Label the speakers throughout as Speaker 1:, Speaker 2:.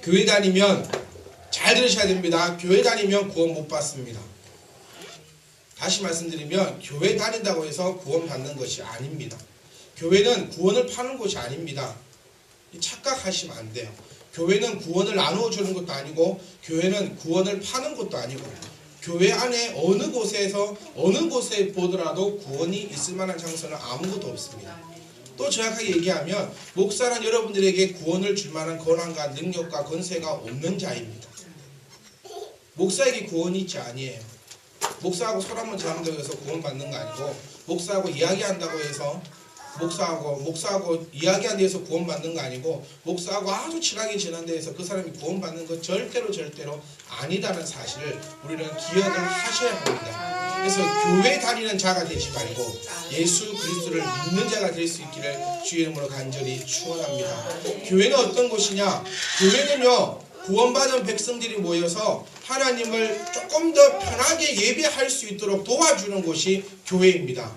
Speaker 1: 교회 다니면 잘 들으셔야 됩니다. 교회 다니면 구원 못 받습니다. 다시 말씀드리면 교회 다닌다고 해서 구원 받는 것이 아닙니다. 교회는 구원을 파는 곳이 아닙니다. 착각하시면 안 돼요. 교회는 구원을 나누어 주는 것도 아니고 교회는 구원을 파는 것도 아니고 교회 안에 어느 곳에 보더라도 구원이 있을 만한 장소는 아무것도 없습니다. 또 정확하게 얘기하면 목사는 여러분들에게 구원을 줄 만한 권한과 능력과 권세가 없는 자입니다. 목사에게 구원이 있지 아니에요. 목사하고 손 한번 잡는다고 해서 구원받는 거 아니고 목사하고 이야기한다고 해서 목사하고 이야기한 데에서 구원받는 거 아니고 목사하고 아주 친하게 지난 데에서 그 사람이 구원받는 거 절대로 아니다는 사실을 우리는 기억을 하셔야 합니다. 그래서 교회 다니는 자가 되지 말고 예수 그리스도를 믿는 자가 될 수 있기를 주의 이름으로 간절히 축원합니다. 교회는 어떤 곳이냐? 교회는요, 구원받은 백성들이 모여서 하나님을 조금 더 편하게 예배할 수 있도록 도와주는 곳이 교회입니다.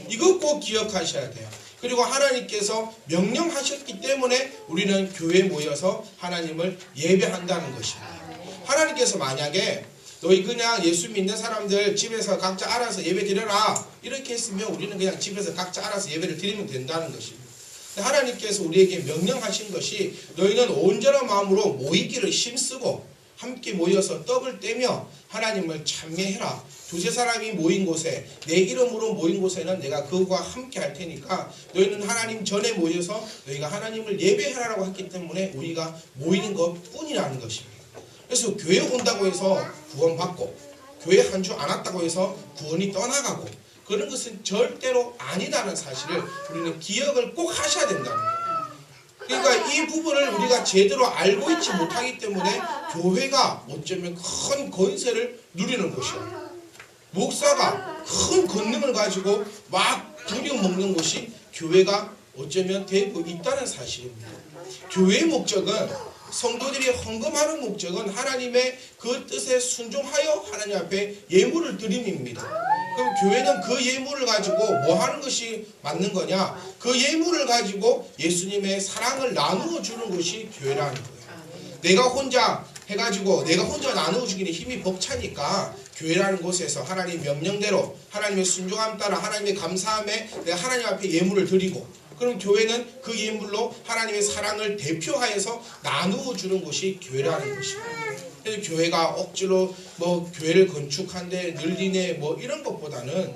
Speaker 1: 이거 꼭 기억하셔야 돼요. 그리고 하나님께서 명령하셨기 때문에 우리는 교회에 모여서 하나님을 예배한다는 것입니다. 하나님께서 만약에 너희 그냥 예수 믿는 사람들 집에서 각자 알아서 예배 드려라 이렇게 했으면 우리는 그냥 집에서 각자 알아서 예배를 드리면 된다는 것입니다. 하나님께서 우리에게 명령하신 것이 너희는 온전한 마음으로 모이기를 힘쓰고 함께 모여서 떡을 떼며 하나님을 찬미해라. 두세 사람이 모인 곳에 내 이름으로 모인 곳에는 내가 그와 함께 할 테니까 너희는 하나님 전에 모여서 너희가 하나님을 예배하라고 했기 때문에 우리가 모이는 것뿐이라는 것입니다. 그래서 교회 온다고 해서 구원받고 교회 한 주 안 왔다고 해서 구원이 떠나가고 그런 것은 절대로 아니다는 사실을 우리는 기억을 꼭 하셔야 된다는 거예요. 그러니까 이 부분을 우리가 제대로 알고 있지 못하기 때문에 교회가 어쩌면 큰 권세를 누리는 곳이에요. 목사가 큰 권능을 가지고 막 부려먹는 곳이 교회가 어쩌면 되고 있다는 사실입니다. 교회의 목적은 성도들이 헌금하는 목적은 하나님의 그 뜻에 순종하여 하나님 앞에 예물을 드림입니다. 그럼 교회는 그 예물을 가지고 뭐 하는 것이 맞는 거냐? 그 예물을 가지고 예수님의 사랑을 나누어 주는 것이 교회라는 거예요. 내가 혼자 해가지고 내가 혼자 나누어 주기는 힘이 벅차니까 교회라는 곳에서 하나님 명령대로 하나님의 순종함 따라 하나님의 감사함에 내가 하나님 앞에 예물을 드리고 그럼 교회는 그 예물로 하나님의 사랑을 대표하여서 나누어 주는 곳이 교회라는 것입니다. 그래서 교회가 억지로 뭐 교회를 건축한데 늘리네 뭐 이런 것보다는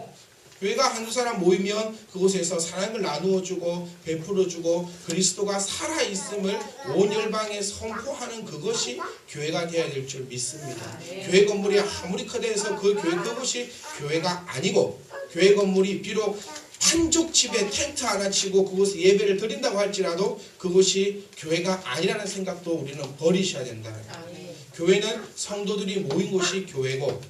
Speaker 1: 교회가 한두 사람 모이면 그곳에서 사랑을 나누어 주고 베풀어 주고 그리스도가 살아있음을 온 열방에 선포하는 그것이 교회가 되어야 될 줄 믿습니다. 교회 건물이 아무리 크다해서 그 교회 그것이 교회가 아니고 교회 건물이 비록 한족집에 텐트 하나 치고 그곳에 예배를 드린다고 할지라도 그것이 교회가 아니라는 생각도 우리는 버리셔야 된다는 거예요. 교회는 성도들이 모인 곳이 교회고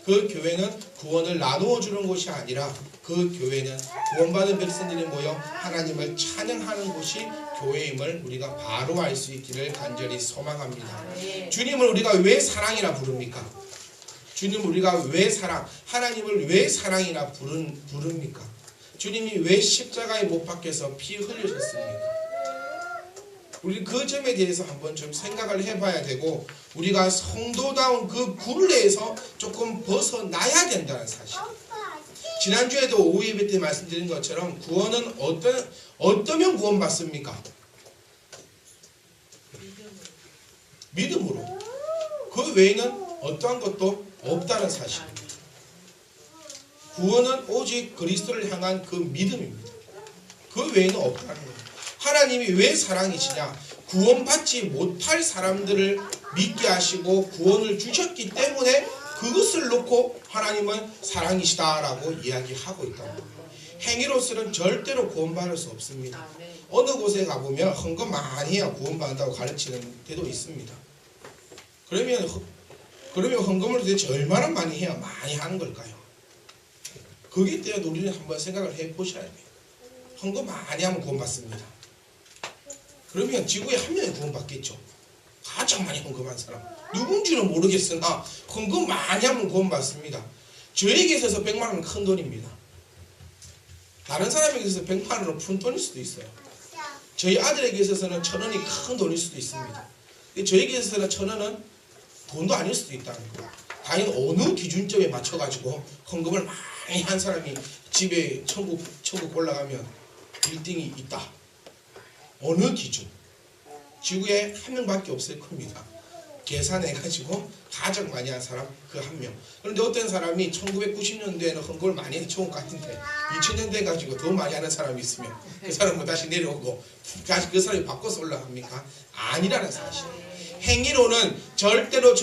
Speaker 1: 그 교회는 구원을 나누어 주는 곳이 아니라 그 교회는 구원받은 백성들이 모여 하나님을 찬양하는 곳이 교회임을 우리가 바로 알 수 있기를 간절히 소망합니다. 주님을 우리가 왜 사랑이라 부릅니까? 주님을 우리가 왜 하나님을 왜 사랑이라 부릅니까? 주님이 왜 십자가에 못 박혀서 피 흘리셨습니까? 우리 그 점에 대해서 한번 좀 생각을 해봐야 되고 우리가 성도다운 그 굴레에서 조금 벗어나야 된다는 사실. 지난주에도 오후 예배 때 말씀드린 것처럼 구원은 어떠면 구원받습니까? 믿음으로. 그 외에는 어떠한 것도 없다는 사실입니다. 구원은 오직 그리스도를 향한 그 믿음입니다. 그 외에는 없다는 거예요. 하나님이 왜 사랑이시냐? 구원받지 못할 사람들을 믿게 하시고 구원을 주셨기 때문에 그것을 놓고 하나님은 사랑이시다라고 이야기하고 있다는 거예요. 행위로서는 절대로 구원받을 수 없습니다. 어느 곳에 가보면 헌금 많이 해야 구원받는다고 가르치는 데도 있습니다. 그러면 헌금을 도대체 얼마나 많이 해야 많이 하는 걸까요? 거기에 대해 우리는 한번 생각을 해보셔야 돼요. 헌금 많이 하면 구원받습니다. 그러면 지구에 한 명이 구원받겠죠. 가장 많이 헌금한 사람. 누군지는 모르겠으나 헌금 많이 하면 구원받습니다. 저에게 있어서 100만 원은 큰 돈입니다. 다른 사람에게 있어서 100만 원은 푼 돈일 수도 있어요. 저희 아들에게 있어서는 1000원이 큰 돈일 수도 있습니다. 저에게서는 1,000원은 돈도 아닐 수도 있다는 거예요. 당연히 어느 기준점에 맞춰가지고 헌금을 많이 한 사람이 집에 천국 올라가면 빌딩이 있다. 어느 기준? 지구에 한 명밖에 없을 겁니다. 계산해가지고 가장 많이 한 사람 그 한 명. 그런데 어떤 사람이 1990년대에는 헌금을 많이 해서 좋은 것 같은데 2000년대 가지고 더 많이 하는 사람이 있으면 그 사람은 다시 내려오고 다시 그 사람이 바꿔서 올라갑니까? 아니라는 사실. 행위로는 절대로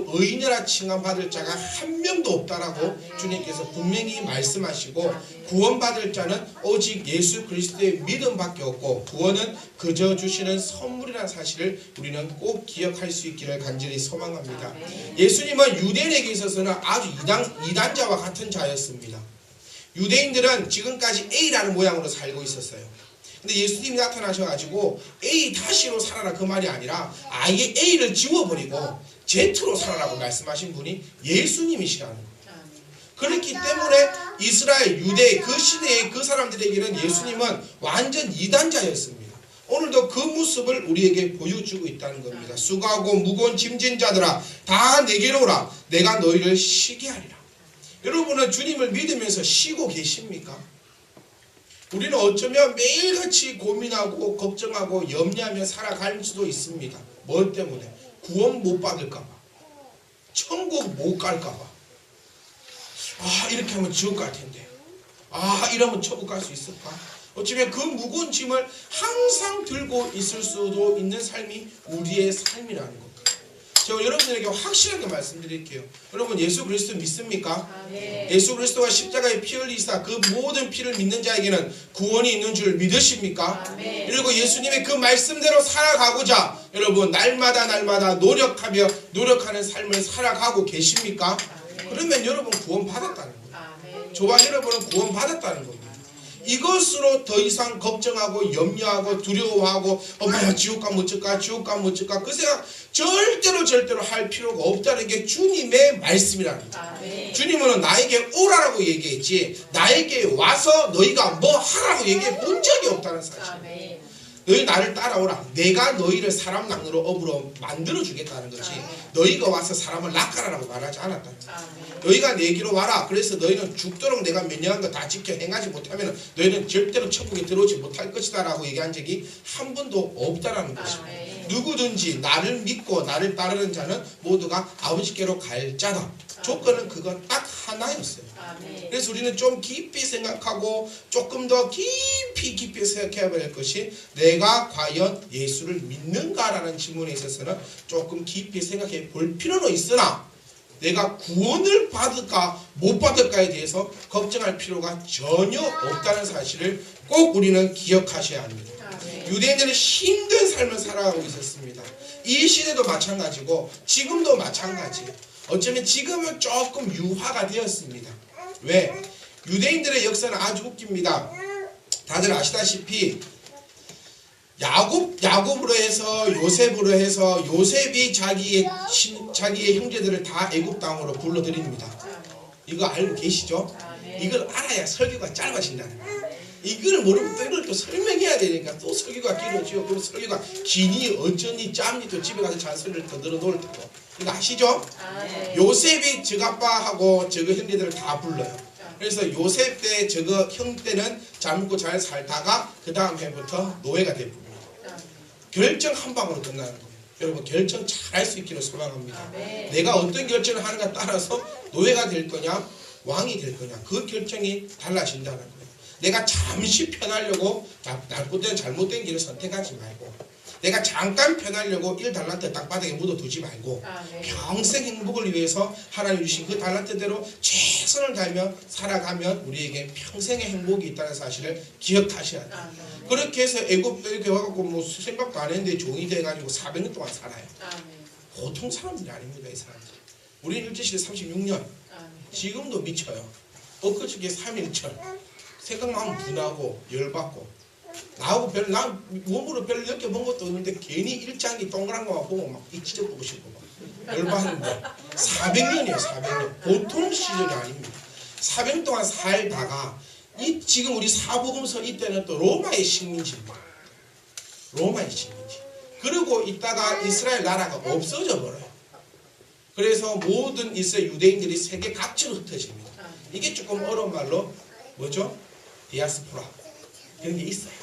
Speaker 1: 의인이라 칭함받을 자가 한 명도 없다라고 주님께서 분명히 말씀하시고, 구원받을 자는 오직 예수 그리스도의 믿음밖에 없고 구원은 그저 주시는 선물이라는 사실을 우리는 꼭 기억할 수 있기를 간절히 소망합니다. 예수님은 유대인에게 있어서는 아주 이단자와 같은 자였습니다. 유대인들은 지금까지 A라는 모양으로 살고 있었어요. 근데 예수님이 나타나셔가지고 A 다시로 살아라 그 말이 아니라 아예 A를 지워버리고 Z로 살아라고 말씀하신 분이 예수님이시라는 거예요. 그렇기 때문에 이스라엘 유대 그 시대의 그 사람들에게는 예수님은 완전 이단자였습니다. 오늘도 그 모습을 우리에게 보여주고 있다는 겁니다. 수고하고 무거운 짐진 자들아 다 내게로 오라 내가 너희를 쉬게 하리라. 여러분은 주님을 믿으면서 쉬고 계십니까? 우리는 어쩌면 매일같이 고민하고 걱정하고 염려하며 살아갈 수도 있습니다. 뭐 때문에? 구원 못 받을까봐, 천국 못 갈까봐. 이렇게 하면 지옥 갈 텐데, 이러면 천국 갈 수 있을까? 어쩌면 그 무거운 짐을 항상 들고 있을 수도 있는 삶이 우리의 삶이라는 겁니다. 제가 여러분들에게 확실하게 말씀드릴게요. 여러분 예수 그리스도 믿습니까? 네. 예수 그리스도가 십자가에 피 흘리사 그 모든 피를 믿는 자에게는 구원이 있는 줄 믿으십니까? 네. 그리고 예수님의 그 말씀대로 살아가고자 여러분 날마다 노력하는 삶을 살아가고 계십니까? 네. 그러면 여러분 구원 받았다는 거예요. 네. 저와 여러분은 구원 받았다는 겁니다. 이것으로 더 이상 걱정하고 염려하고 두려워하고 엄마야 지옥 가면 어쩔까 그 생각 절대로 할 필요가 없다는 게 주님의 말씀이라는 거예요. 주님은 나에게 오라라고 얘기했지 나에게 와서 너희가 뭐 하라고 얘기해 본 적이 없다는 사실. 너희 나를 따라오라. 내가 너희를 사람 낭으로 업으로 만들어 주겠다는 거지. 너희가 와서 사람을 낚아라라고 말하지 않았다. 너희가 내게로 와라. 그래서 너희는 죽도록 내가 명령한 거 다 지켜 행하지 못하면 너희는 절대로 천국에 들어오지 못할 것이다 라고 얘기한 적이 한 번도 없다라는 것입니다. 누구든지 나를 믿고 나를 따르는 자는 모두가 아버지께로 갈 자다. 조건은 그거 딱 하나였어요. 그래서 우리는 좀 깊이 생각하고 조금 더 깊이 생각해야 할 것이 내가 과연 예수를 믿는가라는 질문에 있어서는 조금 깊이 생각해 볼 필요는 있으나 내가 구원을 받을까 못 받을까에 대해서 걱정할 필요가 전혀 없다는 사실을 꼭 우리는 기억하셔야 합니다. 유대인들은 힘든 삶을 살아가고 있었습니다. 이 시대도 마찬가지고 지금도 마찬가지예요. 어쩌면 지금은 조금 유화가 되었습니다. 왜? 유대인들의 역사는 아주 웃깁니다. 다들 아시다시피 야곱으로 해서 요셉으로 해서 요셉이 자기의 형제들을 다 애굽 땅으로 불러들입니다. 이거 알고 계시죠? 이걸 알아야 설교가 짧아진다는 거예요. 이걸 모르면 또 이걸 또 설명해야 되니까 또 설교가 길어지고 그리고 설교가 기니 어쩌니 짬니 또 집에 가서 잔소리를 더 늘어놓을 테고. 이거 아시죠? 요셉이 저아빠하고 저거 형제들을 다 불러요. 그래서 요셉 때 저거 형 때는 잘 먹고 잘 살다가 그 다음 해부터 노예가 되어버립니다. 결정 한 방으로 끝나는 거예요. 여러분 결정 잘 할 수 있기를 소망합니다. 내가 어떤 결정을 하는가 따라서 노예가 될 거냐 왕이 될 거냐 그 결정이 달라진다는 거예요. 내가 잠시 편하려고 잘못된 길을 선택하지 말고 내가 잠깐 편하려고 1달란트 땅바닥에 묻어두지 말고 평생 행복을 위해서 하나님 주신 그 달란트대로 최선을 다하며 살아가면 우리에게 평생의 행복이 있다는 사실을 기억하셔야 돼요. 그렇게 해서 애굽 이렇게 와갖고 뭐 생각도 안 했는데 종이 돼가지고 400년 동안 살아요. 보통 사람들이 아닙니다. 이 사람들. 우리는 일제시대 36년 지금도 미쳐요. 엊그저께 3.1절 생각만 하면 분하고 열받고 나하고 나 몸으로 별로 느껴본 것도 없는데 괜히 일장이 동그란 거만 보고 막 이 찢어보고 싶고 막 열받는데 400년이에요. 400년. 보통 시절이 아닙니다. 400년 동안 살다가 지금 우리 사복음서 이때는 또 로마의 식민지입니다. 로마의 식민지. 그 그러고 있다가 이스라엘 나라가 없어져 버려요. 그래서 모든 이스라엘 유대인들이 세계 각지로 흩어집니다. 이게 조금 어려운 말로 뭐죠? 디아스포라 그런 게 있어요.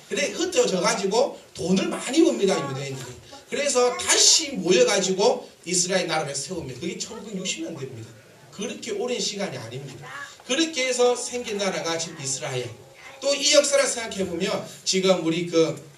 Speaker 1: 근데 흩어져 가지고 돈을 많이 봅니다, 유대인들이. 그래서 다시 모여가지고 이스라엘 나라를 세웁니다. 그게 1960년대입니다. 그렇게 오랜 시간이 아닙니다. 그렇게 해서 생긴 나라가 지금 이스라엘. 또 이 역사를 생각해보면 지금 우리 그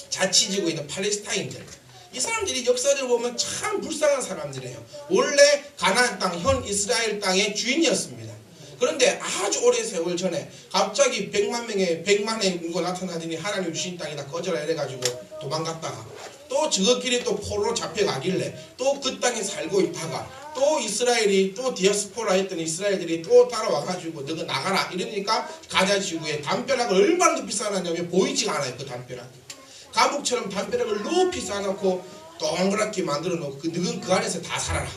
Speaker 1: 자치지구에 있는 팔레스타인들, 이 사람들이 역사를 보면 참 불쌍한 사람들이에요. 원래 가나안 땅, 현 이스라엘 땅의 주인이었습니다. 그런데 아주 오랜 세월 전에 갑자기 100만의 인구가 나타나더니 하나님 주신 땅이다 꺼져라 이래가지고 도망갔다가 또 저것끼리 또 포로로 잡혀가길래 또 그 땅에 살고 있다가 또 이스라엘이 또 디아스포라 했던 이스라엘들이 또 따라와가지고 너가 나가라 이러니까 가자 지구에 담벼락을 얼마나 높이 쌓아놨냐면 보이지가 않아요. 그 담벼락 감옥처럼 담벼락을 높이 쌓아놓고 동그랗게 만들어 놓고 너는 그 안에서 다 살아라.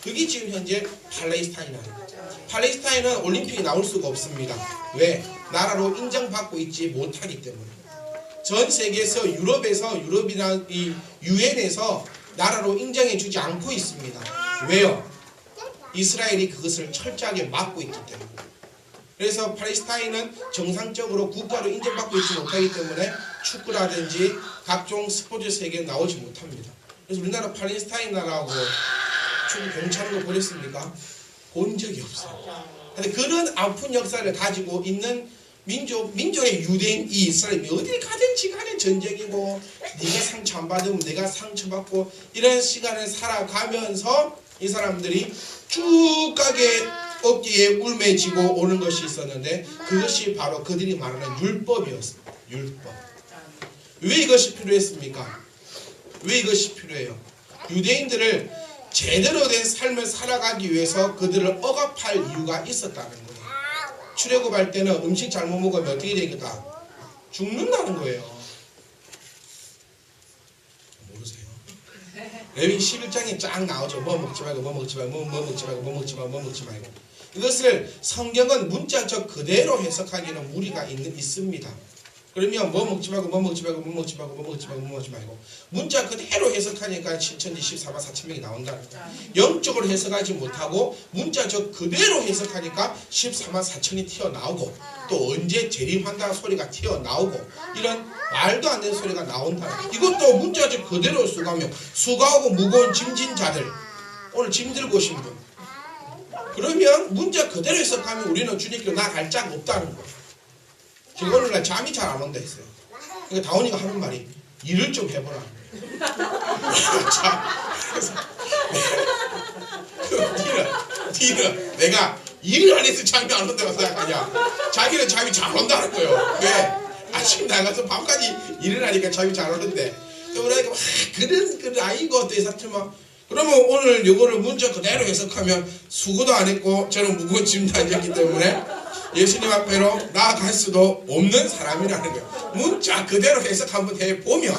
Speaker 1: 그게 지금 현재 팔레스타인입니다. 팔레스타인은 올림픽에 나올 수가 없습니다. 왜? 나라로 인정받고 있지 못하기 때문에. 전 세계에서 유럽이나 이 유엔에서 나라로 인정해주지 않고 있습니다. 왜요? 이스라엘이 그것을 철저하게 막고 있기 때문에. 그래서 팔레스타인은 정상적으로 국가로 인정받고 있지 못하기 때문에 축구라든지 각종 스포츠 세계에 나오지 못합니다. 그래서 우리나라 팔레스타인 나라하고 축구 경찰로 보냈습니까? 본 적이 없어요. 근데 그런 아픈 역사를 가지고 있는 민족의 유대인 이 이스라엘이 어딜 가든지 간에 전쟁이고 네가 상처 안 받으면 내가 상처받고 이런 시간을 살아가면서 이 사람들이 쭉 가게 어깨에 울매지고 오는 것이 있었는데 그것이 바로 그들이 말하는 율법이었습니다. 율법. 왜 이것이 필요했습니까? 왜 이것이 필요해요? 유대인들을 제대로 된 삶을 살아가기 위해서 그들을 억압할 이유가 있었다는 거예요. 출애굽할 때는 음식 잘못 먹으면 어떻게 되겠다? 죽는다는 거예요. 모르세요? 레위기 11장에 쫙 나오죠. 뭐 먹지 말고 뭐 먹지 말고 뭐 먹지 말고 뭐 먹지 말고 뭐 먹지 말고. 이것을 성경은 문자적 그대로 해석하기는 무리가 있습니다. 그러면 뭐 먹지 말고 뭐 먹지 말고 뭐 먹지 말고 뭐 먹지 말고 뭐 먹지 말고 문자 그대로 해석하니까 7천지 14만 4천 명이 나온다는 거예요. 영적으로 해석하지 못하고 문자적 그대로 해석하니까 14만 4천이 튀어나오고 또 언제 재림한다는 소리가 튀어나오고 이런 말도 안 되는 소리가 나온다는 거예요. 이것도 문자적 그대로 해석하면 수고하고 무거운 짐진 자들 오늘 짐 들고 오신 분 그러면 문자 그대로 해석하면 우리는 주님께로 나갈 자가 없다는 거예요. 제가 오늘날 잠이 잘 안 온다 했어요. 그러니까 다원이가 하는 말이 일을 좀 해보라. 니는 내가 일을 안 해서 잠이 안 온다고 생각하냐. 자기는 잠이 잘 온다는 거예요. 왜? 아침 나가서 밤까지 일을 하니까 잠이 잘 오는데 또 그러니까 그런 아이고 또 해서 그러면 오늘 이거를 문자 그대로 해석하면 수고도 안 했고 저는 무거운 짐도 안 졌기 때문에 예수님 앞에로 나아갈 수도 없는 사람이라는 거예요. 문자 그대로 해석 한번 해보면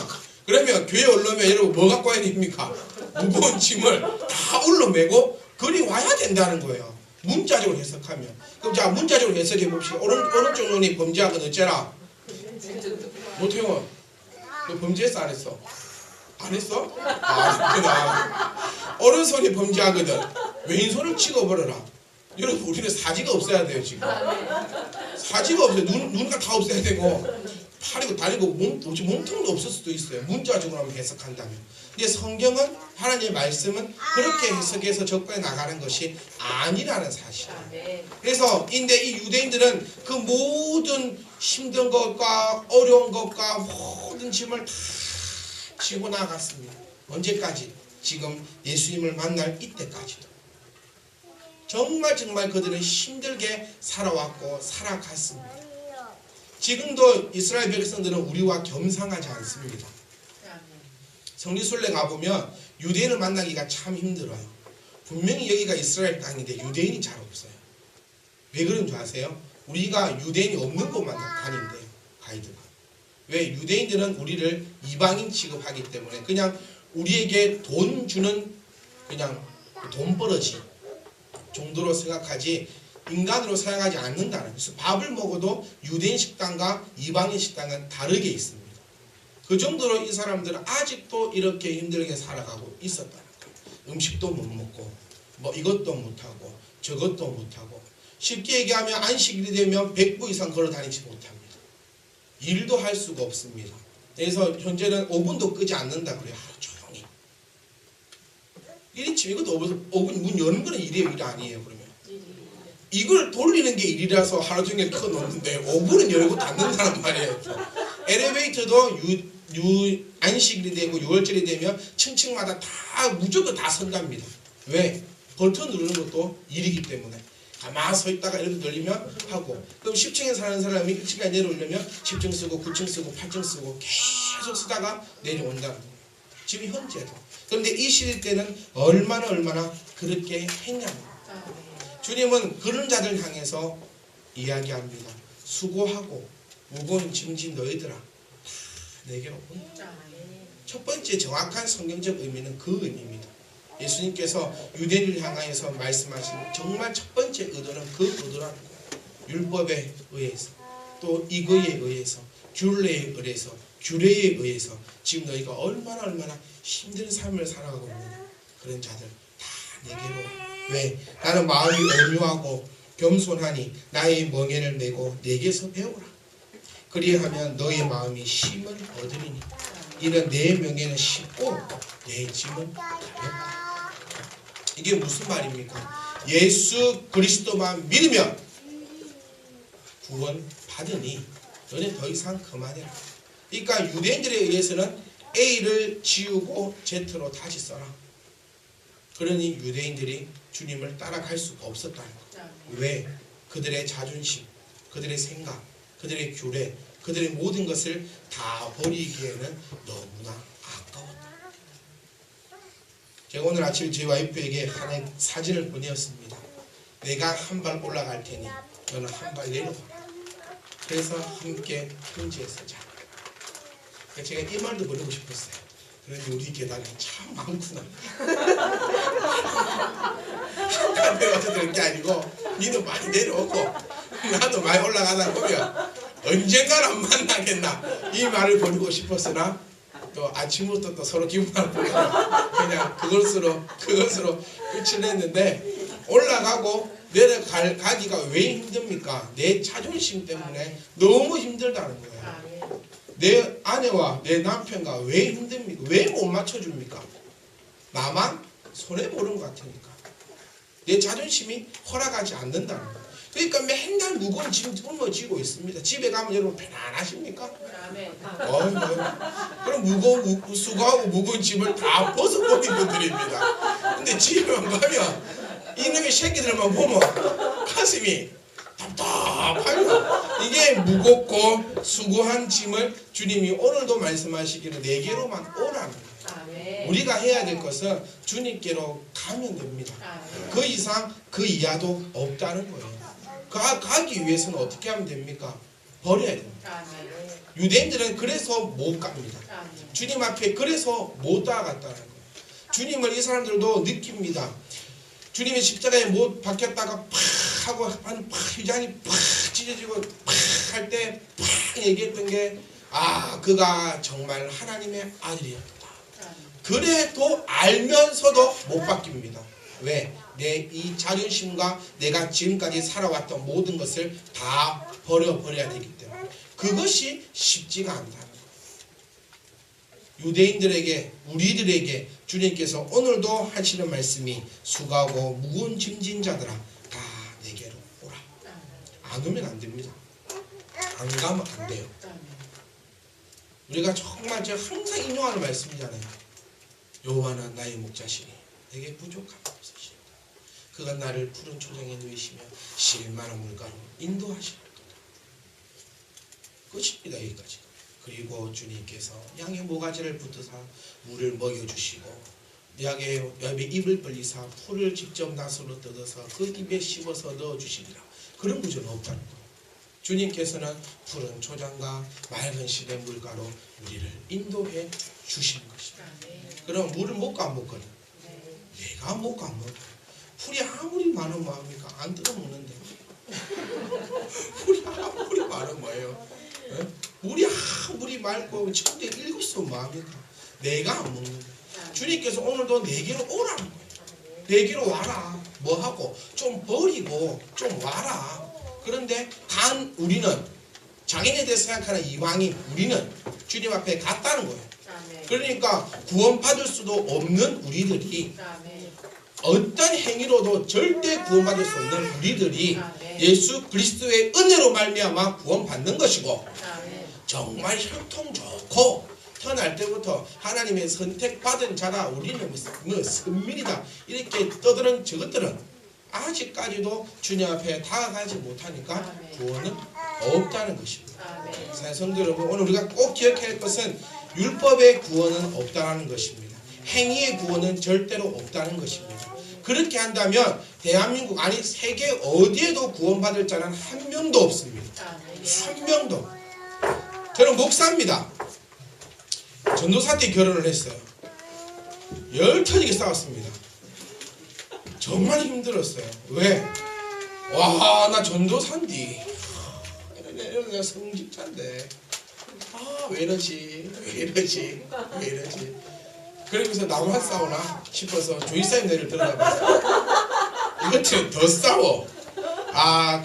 Speaker 1: 그러면 교회 올라오면 여러분 뭐 갖고 와야 됩니까? 무거운 짐을 다 올라매고 그리 와야 된다는 거예요. 문자적으로 해석하면. 그럼 자 문자적으로 해석해 봅시다. 오른쪽 눈이 범죄하거든 어째라? 못해요. 너 범죄했어 안 했어? 안 했어? 아 그렇구나. 오른손이 범죄하거든 왼손을 찍어버려라. 여러분 우리는 사지가 없어야 돼요. 지금 사지가 없어요. 눈가 다 없어야 되고 팔이고 다리고 몸통도 없을 수도 있어요. 문자적으로 한번 해석한다면. 근데 성경은 하나님의 말씀은 그렇게 해석해서 접근해 나가는 것이 아니라는 사실이에요. 그래서 이 유대인들은 그 모든 힘든 것과 어려운 것과 모든 짐을 다 지고 나갔습니다. 언제까지? 지금 예수님을 만날 이때까지도. 정말 그들은 힘들게 살아왔고 살아갔습니다. 지금도 이스라엘 백성들은 우리와 겸상하지 않습니다. 성리순례 가보면 유대인을 만나기가 참 힘들어요. 분명히 여기가 이스라엘 땅인데 유대인이 잘 없어요. 왜 그런 줄 아세요? 우리가 유대인이 없는 곳만 다닌대요. 가이드가. 왜? 유대인들은 우리를 이방인 취급하기 때문에 그냥 우리에게 돈 주는 그냥 돈벌어지 정도로 생각하지 인간으로 생각하지 않는다는. 그래서 밥을 먹어도 유대인 식당과 이방인 식당은 다르게 있습니다. 그 정도로 이 사람들은 아직도 이렇게 힘들게 살아가고 있었다는 거예요. 음식도 못 먹고 뭐 이것도 못하고 저것도 못하고, 쉽게 얘기하면 안식일이 되면 100보 이상 걸어 다니지 못합니다. 일도 할 수가 없습니다. 그래서 현재는 오븐도 끄지 않는다 그래요. 하루 종일. 일이 치 이것도 오븐 문 여는 거는 일이에요, 일 아니에요? 그러면 이걸 돌리는 게 일이라서 하루 종일 켜놓는데 오븐은 열고 닫는다는 말이에요. 엘리베이터도 안식일이 되고 6월절이 되면 층층마다 다 무조건 다 선답니다. 왜? 버튼 누르는 것도 일이기 때문에. 가만히 서 있다가 이렇게 돌리면 하고, 그럼 10층에 사는 사람이 1층까지 내려오려면 10층 쓰고 9층 쓰고 8층 쓰고 계속 쓰다가 내려온다는 거예요. 지금 현재도. 그런데 이 시대 때는 얼마나 그렇게 했냐고. 주님은 그런 자들 향해서 이야기합니다. 수고하고 무거운 짐진 너희들아, 다 내게로 온다. 첫 번째 정확한 성경적 의미는 그 의미입니다. 예수님께서 유대인을 향하여서 말씀하신 정말 첫 번째 의도는 그 의도라는 거예요. 율법에 의해서, 또 이거에 의해서, 균례에 의해서, 규례에 의해서 지금 너희가 얼마나 힘든 삶을 살아가고 있느냐. 그런 자들 다 내게로. 왜? 나는 마음이 온유하고 겸손하니 나의 멍에를 메고 내게서 배우라. 그리하면 너의 마음이 쉼을 얻으리니 이는 내 명예는 쉽고 내 짐은 가볍다. 이게 무슨 말입니까? 예수 그리스도만 믿으면 구원 받으니 너는 더 이상 그만해라. 그러니까 유대인들에 의해서는 A를 지우고 Z로 다시 써라. 그러니 유대인들이 주님을 따라갈 수가 없었다는 거예요. 왜? 그들의 자존심, 그들의 생각, 그들의 규례, 그들의 모든 것을 다 버리기에는 너무나 아까웠다. 제가 오늘 아침 제 와이프에게 하나의 사진을 보내었습니다. 내가 한 발 올라갈 테니 너는 한 발 내려가라. 그래서 함께 편지에서 자. 제가 이 말도 보내고 싶었어요. 그런데 우리 계단에 참 많구나. 한 내려와서 되는 게 아니고 니는 많이 내려오고 나도 많이 올라가다 보면 언젠가는 만나겠나, 이 말을 보내고 싶었으나 또 아침부터 또 서로 기분 나쁘니까 그냥 그것으로 끝을 냈는데, 올라가고 내려가기가 왜 힘듭니까? 내 자존심 때문에 너무 힘들다는 거예요. 내 아내와 내 남편과 왜 힘듭니까? 왜 못 맞춰줍니까? 나만 손해보는 것 같으니까. 내 자존심이 허락하지 않는다는 거예요. 그러니까 맨날 무거운 짐 짊어지고 있습니다. 집에 가면 여러분 편안하십니까? 그럼 수고하고 무거운 짐을 다 벗어버린 분들입니다. 근데 집에만 가면 이놈의 새끼들만 보면 가슴이 답답하죠. 이게 무겁고 수고한 짐을 주님이 오늘도 말씀하시기를 내게로만 오라는 거예요. 우리가 해야 될 것은 주님께로 가면 됩니다. 그 이상 그 이하도 없다는 거예요. 가기 위해서는 어떻게 하면 됩니까? 버려야 됩니다. 유대인들은 그래서 못 갑니다. 주님 앞에 그래서 못 다가갔다는 거예요. 주님을 이 사람들도 느낍니다. 주님의 십자가에 못 박혔다가 팍 하고 휘장이 팍 찢어지고 팍 할 때 팍 얘기했던 게, 그가 정말 하나님의 아들이었다. 그래도 알면서도 못 바뀝니다. 왜? 내 이 자존심과 내가 지금까지 살아왔던 모든 것을 다 버려야 되기 때문에 그것이 쉽지가 않다는 거예요. 유대인들에게, 우리들에게 주님께서 오늘도 하시는 말씀이 수고하고 무거운 짐진 자들아 다 내게로 오라. 안 오면 안 됩니다. 안 가면 안 돼요. 우리가 정말 제가 항상 인용하는 말씀이잖아요. 여호와는 나의 목자시니 내게 부족함이 없으시다. 그가 나를 푸른 초장에 누이시며 실만한 물가로 인도하시리로다. 끝입니다. 여기까지. 그리고 주님께서 양의 모가지를 붙드사 물을 먹여주시고 양의 입을 벌리사 풀을 직접 나서로 뜯어서 그 입에 씹어서 넣어주시리라. 그런 구조는 없다는 거예요. 주님께서는 푸른 초장과 맑은 실의 물가로 우리를 인도해 주시는 것입니다. 그럼 물을 먹고 안 먹거든? 내가 먹고 안 먹어. 풀이 아무리 많은 마음이니까 안 뜯어 먹는데. 풀이 아무리 많은 거예요. 네? 물이 아무리 맑고 천대 읽었으면 뭐합니까? 내가 안 먹는 거예요. 주님께서 오늘도 내게로 오라는 거예요. 내게로 와라. 뭐하고 좀 버리고 좀 와라. 그런데 단 우리는 자기네 대해서 생각하는 이방인 우리는 주님 앞에 갔다는 거예요. 그러니까 구원받을 수도 없는 우리들이 어떤 행위로도 절대 구원받을 수 없는 우리들이 예수 그리스도의 은혜로 말미암아 구원받는 것이고 정말 혈통 좋고 태어날 때부터 하나님의 선택받은 자다 우리는 뭐 선민이다 이렇게 떠드는 저것들은 아직까지도 주님 앞에 다가가지 못하니까 구원은 없다는 것입니다. 성도 여러분, 오늘 우리가 꼭 기억해야 할 것은 율법의 구원은 없다는 것입니다. 행위의 구원은 절대로 없다는 것입니다. 그렇게 한다면 대한민국 아니 세계 어디에도 구원받을 자는 한 명도 없습니다. 한 명도. 저는 목사입니다. 전도사 때 결혼을 했어요. 열 터지게 싸웠습니다. 정말 힘들었어요. 왜? 와, 나 전도사인데 내가 성직자인데 왜 이러지? 그러면서 나만 싸우나 싶어서 조이사님네를 들어가봤어요. 이것들은 더 싸워.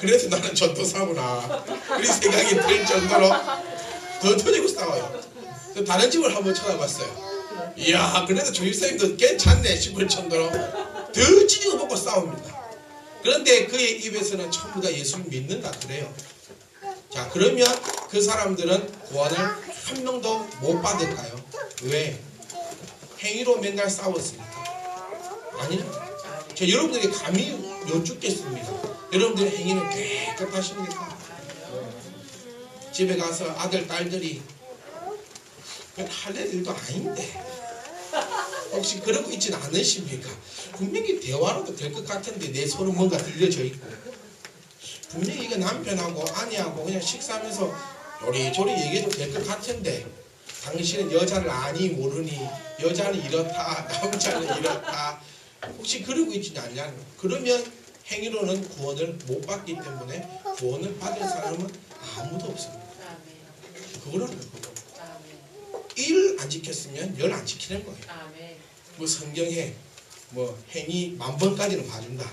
Speaker 1: 그래서 나는 전도사구나. 그런 생각이 들 정도로 더 터지고 싸워요. 다른 집을 한번 찾아봤어요. 이야, 그래도 조이사님도 괜찮네 싶을 정도로 더 찢어 먹고 싸웁니다. 그런데 그의 입에서는 전부 다 예수를 믿는다 그래요. 자, 그러면 그 사람들은 구원을 한 명도 못 받을까요? 왜? 행위로 맨날 싸웠으니까. 아니요. 저 여러분에게 감히 여쭙겠습니다. 여러분들의 행위는 깨끗하십니까? 집에 가서 아들, 딸들이 할 애들도 아닌데 혹시 그러고 있지는 않으십니까? 분명히 대화로도 될 것 같은데 내 손은 뭔가 들려져 있고 분명히 이게 남편하고 아내하고 그냥 식사하면서 요리조리 얘기해도 될 것 같은데 당신은 여자를 아니 모르니 여자는 이렇다 남자는 이렇다 혹시 그러고 있지는 않냐는 거예요. 그러면 행위로는 구원을 못 받기 때문에 구원을 받을 사람은 아무도 없습니다. 그거는 그거고 1 안 지켰으면 10 안 지키는 거예요. 뭐 성경에 뭐 행위 10,000번까지는 봐준다.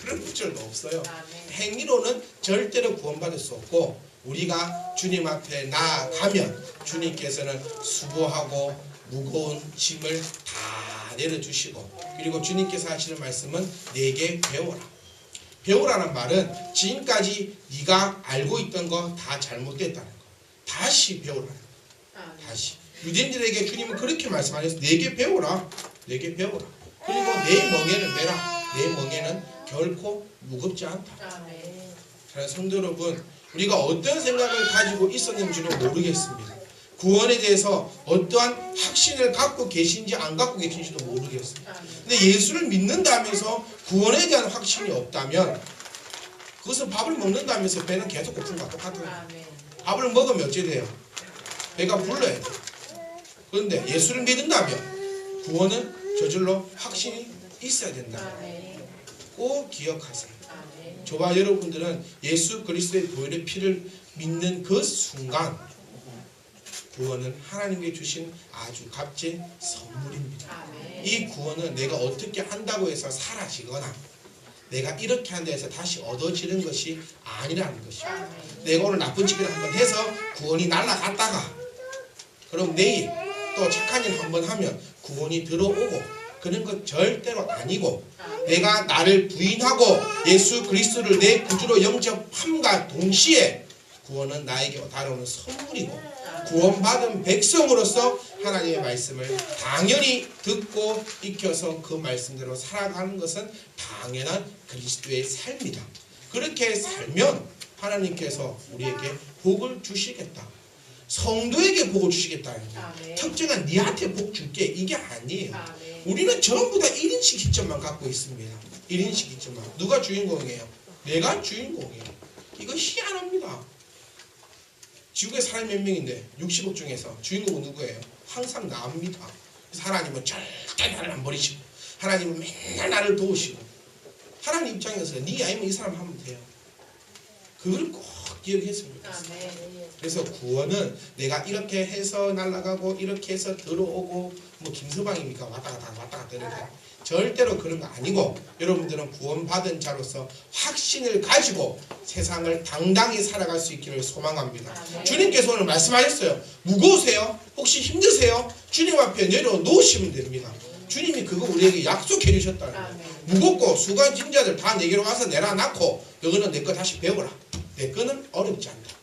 Speaker 1: 그런 구절도 없어요. 행위로는 절대로 구원받을 수 없고 우리가 주님 앞에 나아가면 주님께서는 수고하고 무거운 짐을 다 내려주시고 그리고 주님께서 하시는 말씀은 내게 배워라. 배우라는 말은 지금까지 네가 알고 있던 거 다 잘못됐다는 거. 다시 배우라는 거. 다시. 유대인들에게 주님은 그렇게 말씀하셨어요. 내게 배우라. 내게 배우라. 그리고 내 멍에를 메라. 내 멍에는 결코 무겁지 않다. 자, 성도 여러분, 우리가 어떤 생각을 가지고 있었는지는 모르겠습니다. 구원에 대해서 어떠한 확신을 갖고 계신지 안 갖고 계신지도 모르겠습니다. 근데 예수를 믿는다면서 구원에 대한 확신이 없다면 그것은 밥을 먹는다면서 배는 계속 고픈 것과 똑같아요. 밥을 먹으면 어찌 돼요? 배가 불러야 돼요. 그런데 예수를 믿는다면 구원은 저절로 확신이 있어야 된다. 꼭 기억하세요. 저와 여러분들은 예수 그리스도의 보혈의 피를 믿는 그 순간 구원은 하나님께 주신 아주 값진 선물입니다. 이 구원은 내가 어떻게 한다고 해서 사라지거나 내가 이렇게 한다 해서 다시 얻어지는 것이 아니라는 것이죠. 내가 오늘 나쁜 짓을 한번 해서 구원이 날아갔다가 그럼 내일 또 착한 일 한번 하면 구원이 들어오고 그런 것 절대로 아니고 내가 나를 부인하고 예수 그리스도를 내 구주로 영접함과 동시에 구원은 나에게 다가오는 선물이고 구원받은 백성으로서 하나님의 말씀을 당연히 듣고 익혀서 그 말씀대로 살아가는 것은 당연한 그리스도의 삶이다. 그렇게 살면 하나님께서 우리에게 복을 주시겠다. 성도에게 복을 주시겠다는 거예요. 특정한 니한테 복 줄게 이게 아니에요. 우리는 전부 다 1인식 기점만 갖고 있습니다. 1인식 기점만. 누가 주인공이에요? 내가 주인공이에요. 이거 희한합니다. 지구에 사람이 몇 명인데 60억 중에서 주인공은 누구예요? 항상 나입니다. 하나님은 절대 나를 안 버리시고 하나님은 맨날 나를 도우시고 하나님 입장에서 네 아니면 이 사람 하면 돼요. 그걸 꼭 기억했으면 좋겠어요. 그래서 구원은 내가 이렇게 해서 날아가고 이렇게 해서 들어오고 뭐 김서방입니까? 왔다 갔다 이렇게 절대로 그런 거 아니고 여러분들은 구원받은 자로서 확신을 가지고 세상을 당당히 살아갈 수 있기를 소망합니다. 주님께서 오늘 말씀하셨어요. 무거우세요? 혹시 힘드세요? 주님 앞에 내려놓으시면 됩니다. 주님이 그거 우리에게 약속해 주셨다는 거예요. 무겁고 수고한 짐자들 다 내게로 와서 내려놓고 너희는 내 거 다시 배워라. 내 거는 어렵지 않다.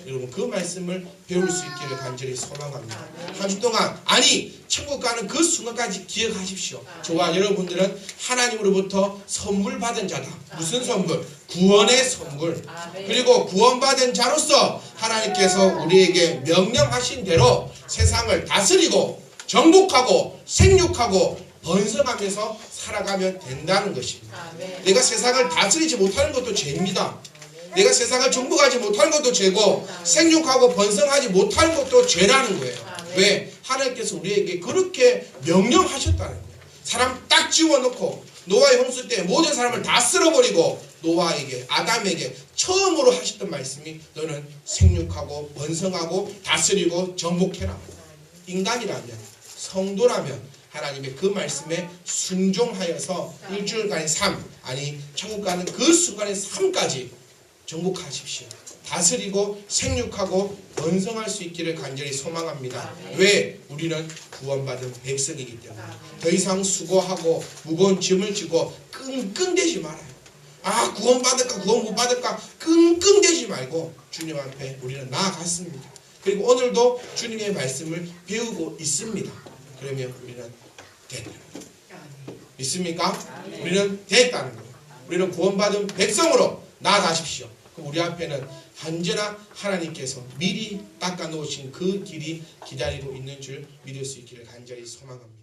Speaker 1: 여러분 그 말씀을 배울 수 있기를 간절히 소망합니다. 한 주 동안 아니 천국 가는 그 순간까지 기억하십시오. 저와 여러분들은 하나님으로부터 선물 받은 자다. 무슨 선물? 구원의 선물. 그리고 구원받은 자로서 하나님께서 우리에게 명령하신 대로 세상을 다스리고 정복하고 생육하고 번성하면서 살아가면 된다는 것입니다. 내가 세상을 다스리지 못하는 것도 죄입니다. 내가 세상을 정복하지 못하는 것도 죄고 생육하고 번성하지 못하는 것도 죄라는 거예요. 왜? 하나님께서 우리에게 그렇게 명령하셨다는 거예요. 사람 딱 지워놓고 노아의 홍수 때 모든 사람을 다 쓸어버리고 노아에게 아담에게 처음으로 하셨던 말씀이 너는 생육하고 번성하고 다스리고 정복해라. 인간이라면 성도라면 하나님의 그 말씀에 순종하여서 일주일간의 삶 아니 천국 가는 그 순간의 삶까지 정복하십시오. 다스리고 생육하고 번성할 수 있기를 간절히 소망합니다. 왜? 우리는 구원받은 백성이기 때문에 더 이상 수고하고 무거운 짐을 지고 끙끙대지 말아요. 아 구원받을까 구원 못 받을까 끙끙대지 말고 주님 앞에 우리는 나아갔습니다. 그리고 오늘도 주님의 말씀을 배우고 있습니다. 그러면 우리는 됐다. 믿습니까? 우리는 됐다는 거예요. 우리는 구원받은 백성으로 나아가십시오. 그럼 우리 앞에는 언제나 하나님께서 미리 닦아놓으신 그 길이 기다리고 있는 줄 믿을 수 있기를 간절히 소망합니다.